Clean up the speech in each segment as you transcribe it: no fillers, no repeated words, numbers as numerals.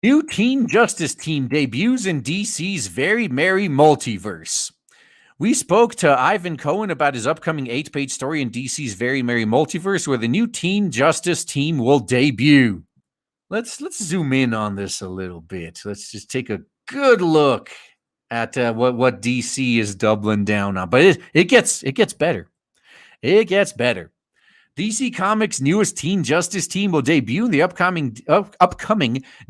New Teen Justice Team debuts in DC's Very Merry Multiverse. We spoke to Ivan Cohen about his upcoming 8-page story in DC's Very Merry Multiverse, where the new Teen Justice Team will debut. Let's zoom in on this a little bit. Let's just take a good look at what DC is doubling down on. But it gets better. It gets better. DC Comics' newest Teen Justice Team will debut in the upcoming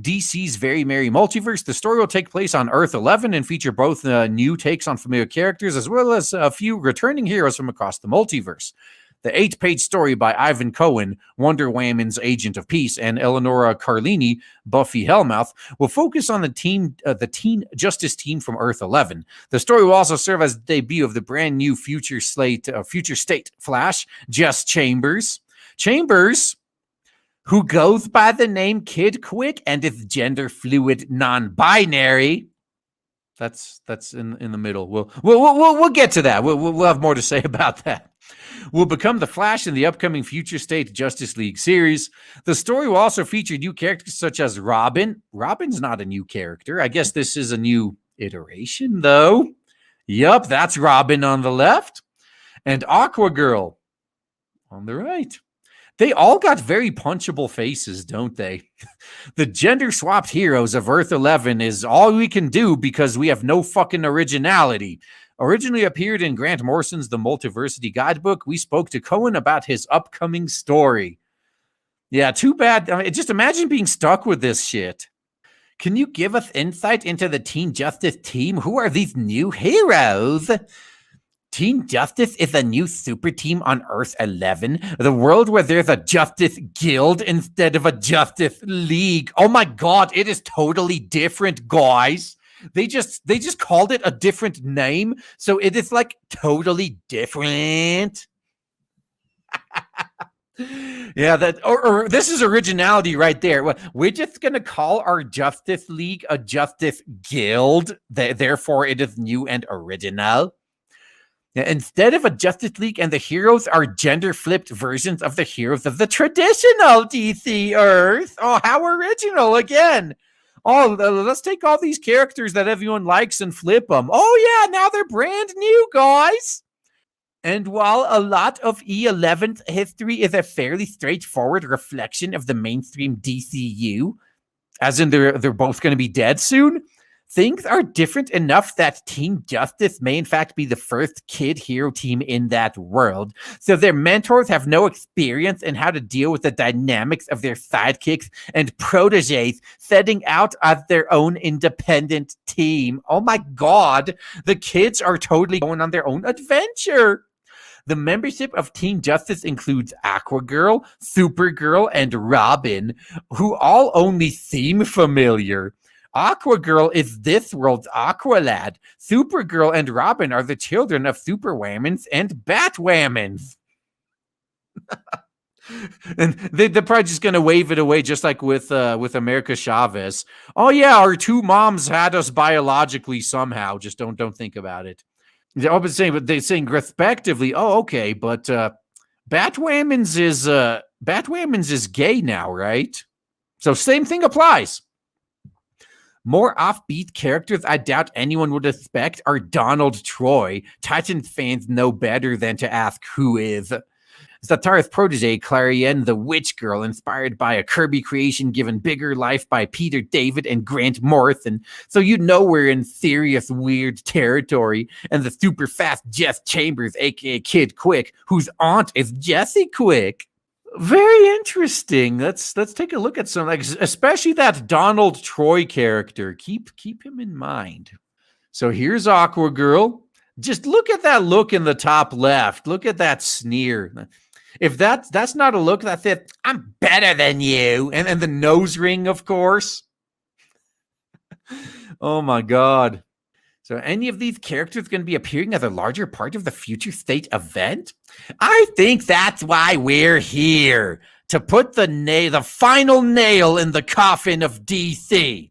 DC's Very Merry Multiverse. The story will take place on Earth 11 and feature both new takes on familiar characters as well as a few returning heroes from across the multiverse. The 8-page story by Ivan Cohen, Wonder Woman's Agent of Peace, and Eleonora Carlini, Buffy Hellmouth, will focus on the Teen Justice Team from Earth 11. The story will also serve as the debut of the brand new Future State Flash, Jess Chambers. Chambers, who goes by the name Kid Quick and is gender fluid, non-binary. That's in the middle. We'll get to that. We'll have more to say about that. Will become the Flash in the upcoming Future State Justice League series. The story will also feature new characters such as Robin. Robin's not a new character. I guess this is a new iteration, though. Yup, that's Robin on the left. And Aquagirl on the right. They all got very punchable faces, don't they? The gender-swapped heroes of Earth 11 is all we can do because we have no fucking originality. Originally appeared in Grant Morrison's The Multiversity Guidebook, we spoke to Cohen about his upcoming story. Yeah, too bad. I mean, just imagine being stuck with this shit. Can you give us insight into the Teen Justice Team? Who are these new heroes? Teen Justice is a new super team on Earth 11, the world where there's a Justice Guild instead of a Justice League. Oh my god, it is totally different, guys. They just called it a different name, so it is like totally different. Yeah, that or this is originality right there. We're just gonna call our Justice League a Justice Guild. Therefore, it is new and original. Instead of a Justice League and the heroes are gender-flipped versions of the heroes of the traditional DC Earth. Oh, how original again. Oh, let's take all these characters that everyone likes and flip them. Oh, yeah, now they're brand new, guys. And while a lot of E11's history is a fairly straightforward reflection of the mainstream DCU, as in they're both going to be dead soon, things are different enough that Teen Justice may in fact be the first kid hero team in that world, so their mentors have no experience in how to deal with the dynamics of their sidekicks and proteges setting out as their own independent team. Oh my god, the kids are totally going on their own adventure. The membership of Teen Justice includes Aquagirl, Supergirl, and Robin, who all only seem familiar. Aquagirl is this world's Aqualad. Supergirl and Robin are the children of Superwhamans and Batwhamans. And they're probably just going to wave it away just like with America Chavez. Oh, yeah, our two moms had us biologically somehow. Just don't think about it. They're saying respectively, oh, okay, but Batwhamans is gay now, right? So same thing applies. More offbeat characters I doubt anyone would expect are Donald Troy. Titans fans know better than to ask who is. Zatara's protege, Clarion the Witch Girl, inspired by a Kirby creation given bigger life by Peter David and Grant Morrison. So you know we're in serious weird territory. And the super fast Jess Chambers, aka Kid Quick, whose aunt is Jessie Quick. Very interesting. Let's take a look at some, especially that Donald Troy character. Keep him in mind. So here's Aquagirl. Just look at that look in the top left. Look at that sneer. If that's not a look, that's it. I'm better than you. And the nose ring, of course. Oh my god. So any of these characters going to be appearing as a larger part of the Future State event? I think that's why we're here, to put the final nail in the coffin of DC.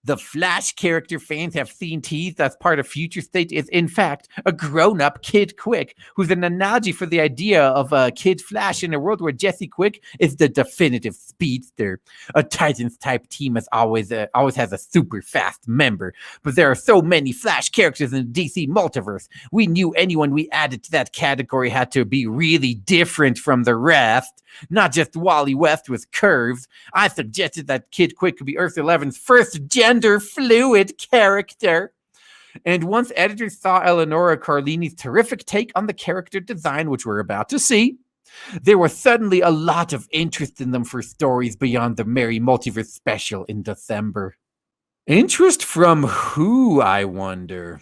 The Flash character fans have seen teased as part of Future State is, in fact, a grown-up Kid Quick, who's an analogy for the idea of a Kid Flash in a world where Jesse Quick is the definitive speedster. A Titans-type team always has a super fast member, but there are so many Flash characters in the DC multiverse. We knew anyone we added to that category had to be really different from the rest, not just Wally West with curves. I suggested that Kid Quick could be Earth 11's first gender-fluid character. And once editors saw Eleonora Carlini's terrific take on the character design, which we're about to see, there was suddenly a lot of interest in them for stories beyond the Merry Multiverse special in December. Interest from who, I wonder?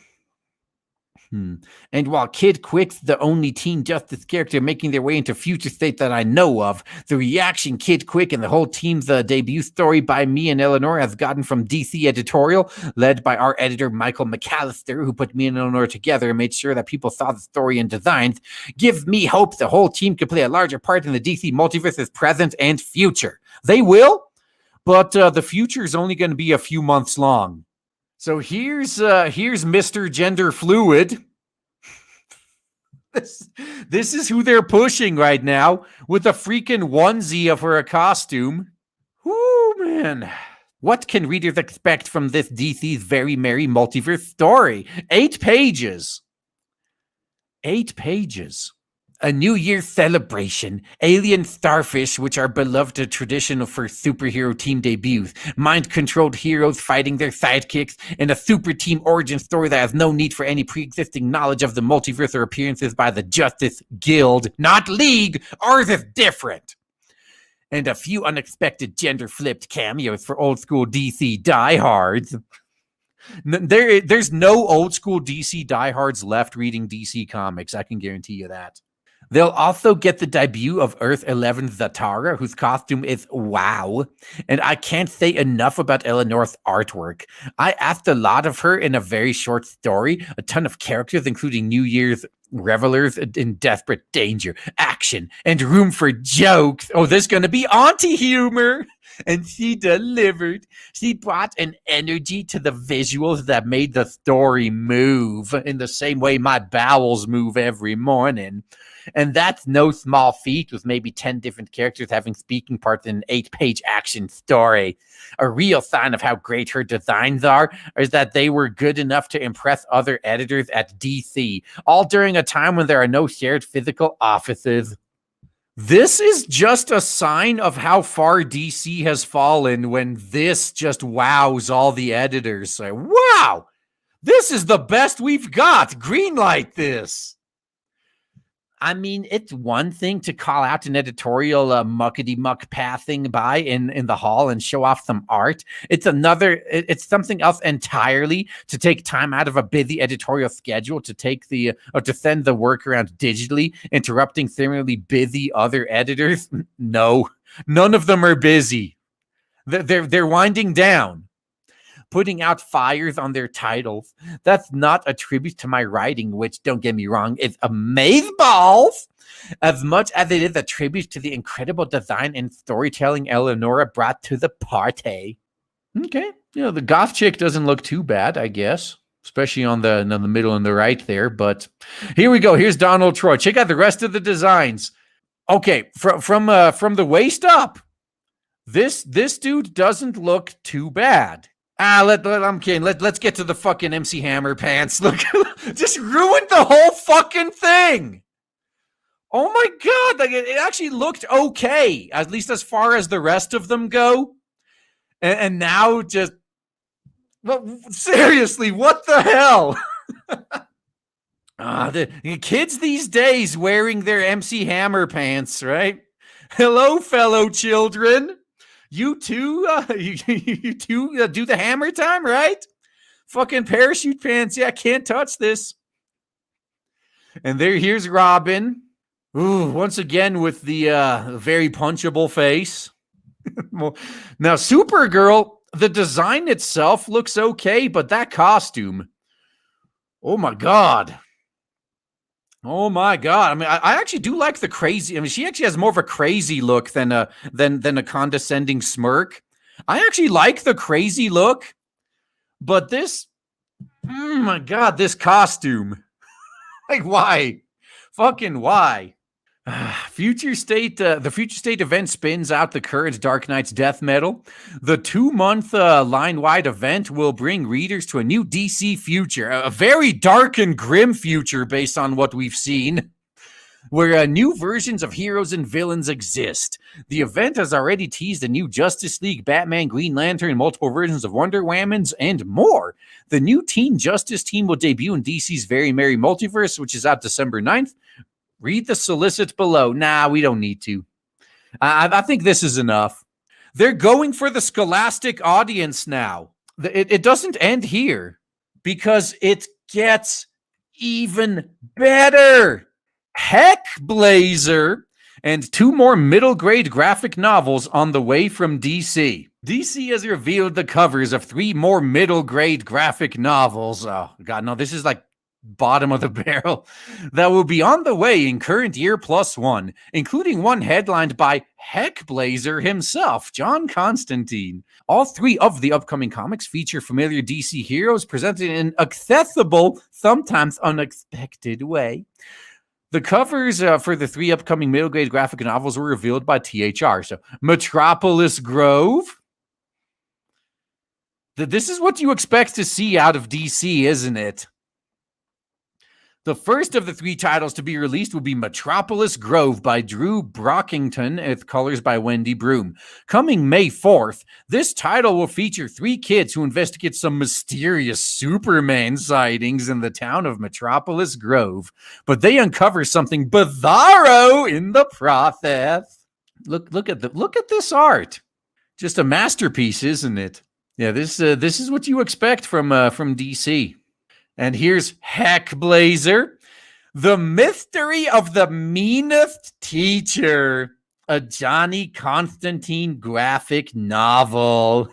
And while Kid Quick's the only Teen Justice character making their way into Future State that I know of, the reaction Kid Quick and the whole team's debut story by me and Eleanor has gotten from DC editorial, led by our editor Michael McAllister, who put me and Eleanor together and made sure that people saw the story and designs, gives me hope the whole team could play a larger part in the DC multiverse's present and future. They will, but the future is only going to be a few months long. So here's Mr. Genderfluid. This is who they're pushing right now with a freaking onesie for a costume. Whoo, man. What can readers expect from this DC's Very Merry Multiverse story? 8 pages. 8 pages. A New Year's celebration, alien starfish, which are beloved traditional for superhero team debuts, mind-controlled heroes fighting their sidekicks, and a super team origin story that has no need for any pre-existing knowledge of the multiverse or appearances by the Justice Guild, not League. Ours is different. And a few unexpected gender-flipped cameos for old-school DC diehards. There's no old-school DC diehards left reading DC comics, I can guarantee you that. They'll also get the debut of Earth 11 Zatara, whose costume is wow. And I can't say enough about Eleanor's artwork. I asked a lot of her in a very short story, a ton of characters, including New Year's revelers in desperate danger, action, and room for jokes. Oh, there's going to be auntie humor. And she delivered. She brought an energy to the visuals that made the story move in the same way my bowels move every morning. And that's no small feat, with maybe 10 different characters having speaking parts in an 8-page action story. A real sign of how great her designs are is that they were good enough to impress other editors at DC, all during a time when there are no shared physical offices. This is just a sign of how far DC has fallen when this just wows all the editors. Say, wow, this is the best we've got. Greenlight this. I mean, it's one thing to call out an editorial muckety-muck passing by in the hall and show off some art. It's something else entirely to take time out of a busy editorial schedule to to send the work around digitally, interrupting similarly busy other editors. No, none of them are busy. They're winding down. Putting out fires on their titles. That's not a tribute to my writing, which, don't get me wrong, is amazeballs, as much as it is a tribute to the incredible design and storytelling Eleonora brought to the party. Okay, the goth chick doesn't look too bad, I guess, especially on the middle and the right there. But here we go. Here's Donald Troy. Check out the rest of the designs. Okay, from the waist up, this dude doesn't look too bad. I'm kidding. Let's get to the fucking MC Hammer pants. Look, just ruined the whole fucking thing. Oh my God. Like it actually looked okay, at least as far as the rest of them go. And now just, well, seriously, what the hell? The kids these days wearing their MC Hammer pants, right? Hello, fellow children. You too, you two do the hammer time, right? Fucking parachute pants. Yeah, can't touch this. And here's Robin. Ooh, once again with the very punchable face. Now, Supergirl, the design itself looks okay, but that costume, oh my God. Oh my God. I mean, I actually do like the crazy. I mean, she actually has more of a crazy look than a condescending smirk. I actually like the crazy look. But this, oh my God, this costume. Like, why? Fucking why? Future State, the Future State event spins out the current Dark Knight's death metal. The 2-month line-wide event will bring readers to a new DC future, a very dark and grim future based on what we've seen, where new versions of heroes and villains exist. The event has already teased a new Justice League, Batman, Green Lantern, multiple versions of Wonder Woman's, and more. The new Teen Justice team will debut in DC's Very Merry Multiverse, which is out December 9th. Read the solicit below. Nah, we don't need to. I think this is enough. They're going for the Scholastic audience now. It doesn't end here because it gets even better. Hellblazer and 2 more middle-grade graphic novels on the way from DC. DC has revealed the covers of 3 more middle-grade graphic novels. Oh, God, no, this is like bottom of the barrel, that will be on the way in current year +1, including one headlined by Hellblazer himself, John Constantine. All 3 of the upcoming comics feature familiar DC heroes presented in an accessible, sometimes unexpected way. The covers for the 3 upcoming middle grade graphic novels were revealed by THR. So, Metropolis Grove. This is what you expect to see out of DC, isn't it? The first of the 3 titles to be released will be Metropolis Grove by Drew Brockington with colors by Wendy Broom. Coming May 4th, this title will feature 3 kids who investigate some mysterious Superman sightings in the town of Metropolis Grove, but they uncover something bizarro in the process. Look at this art. Just a masterpiece, isn't it? Yeah, this is what you expect from DC. And here's Hellblazer, The Mystery of the Meanest Teacher, a Johnny Constantine graphic novel.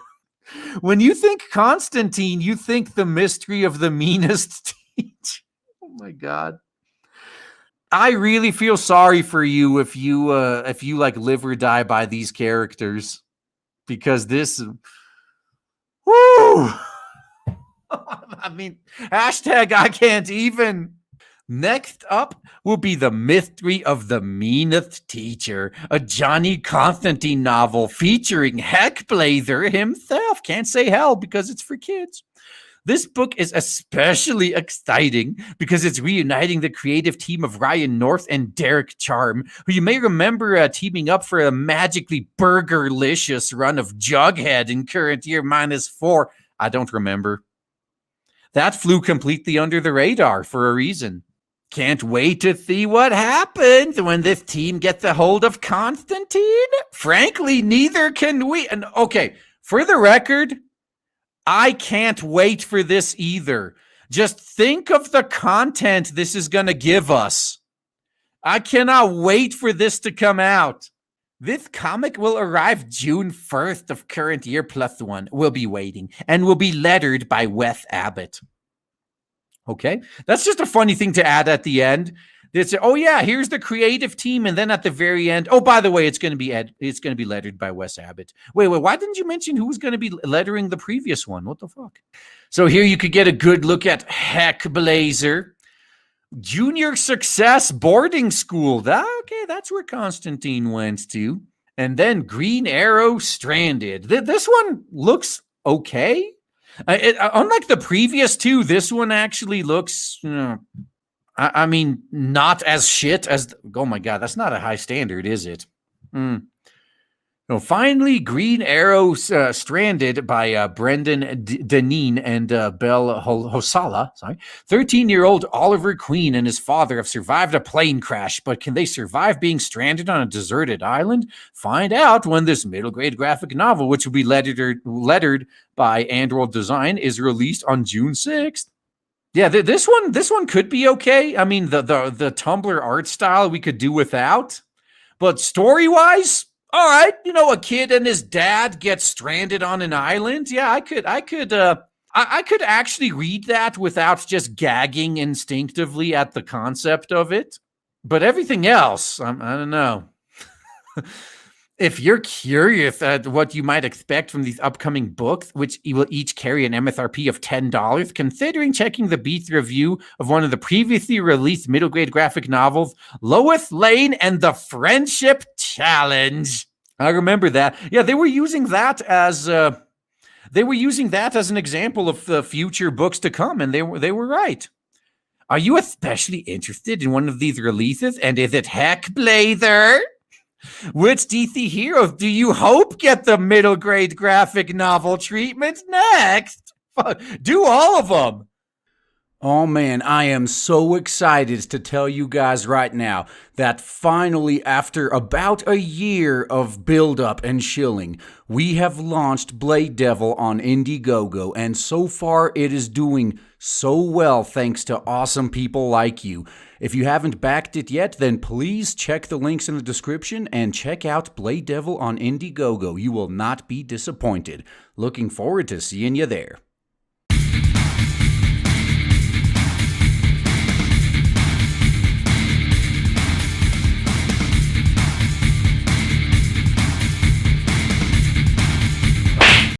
When you think Constantine, you think The Mystery of the Meanest Teacher. Oh my God. I really feel sorry for you if you like live or die by these characters, because this, whoo. I mean, hashtag I can't even. Next up will be The Mystery of the Meanest Teacher, a Johnny Constantine novel featuring Hellblazer himself. Can't say hell because it's for kids. This book is especially exciting because it's reuniting the creative team of Ryan North and Derek Charm, who you may remember teaming up for a magically burgerlicious run of Jughead in current year -4. I don't remember. That flew completely under the radar for a reason. Can't wait to see what happens when this team gets a hold of Constantine. Frankly, neither can we. And okay, for the record, I can't wait for this either. Just think of the content this is going to give us. I cannot wait for this to come out. This comic will arrive June 1st of current year +1. We'll be waiting, and will be lettered by Wes Abbott. Okay, that's just a funny thing to add at the end. It's, oh yeah, here's the creative team, and then at the very end, oh, by the way, it's going to be lettered by Wes Abbott. Wait, why didn't you mention who was going to be lettering the previous one? What the fuck? So here you could get a good look at Hellblazer. Junior Success Boarding School. Okay, that's where Constantine went to. And then Green Arrow Stranded. This one looks okay. Unlike the previous 2, this one actually looks, I mean, not as shit as, oh my God, that's not a high standard, is it? So finally, Green Arrow Stranded by Brendan Deneen and Belle Hosala. 13-year-old Oliver Queen and his father have survived a plane crash, but can they survive being stranded on a deserted island? Find out when this middle-grade graphic novel, which will be lettered by Android Design, is released on June 6th. Yeah, this one could be okay. I mean, the Tumblr art style we could do without, but story-wise, all right, a kid and his dad get stranded on an island. Yeah, I could actually read that without just gagging instinctively at the concept of it. But everything else, I don't know. If you're curious at what you might expect from these upcoming books, which will each carry an MSRP of $10, considering checking the Beats review of one of the previously released middle grade graphic novels, Lois Lane and the Friendship Challenge. I remember that. Yeah, they were using that as an example of the future books to come, and they were right. Are you especially interested in one of these releases? And is it Hellblazer? Which DC heroes do you hope get the middle grade graphic novel treatment next? Do all of them. Oh man, I am so excited to tell you guys right now that finally, after about a year of build-up and shilling, we have launched Blade Devil on Indiegogo, and so far it is doing so well thanks to awesome people like you. If you haven't backed it yet, then please check the links in the description and check out Blade Devil on Indiegogo. You will not be disappointed. Looking forward to seeing you there.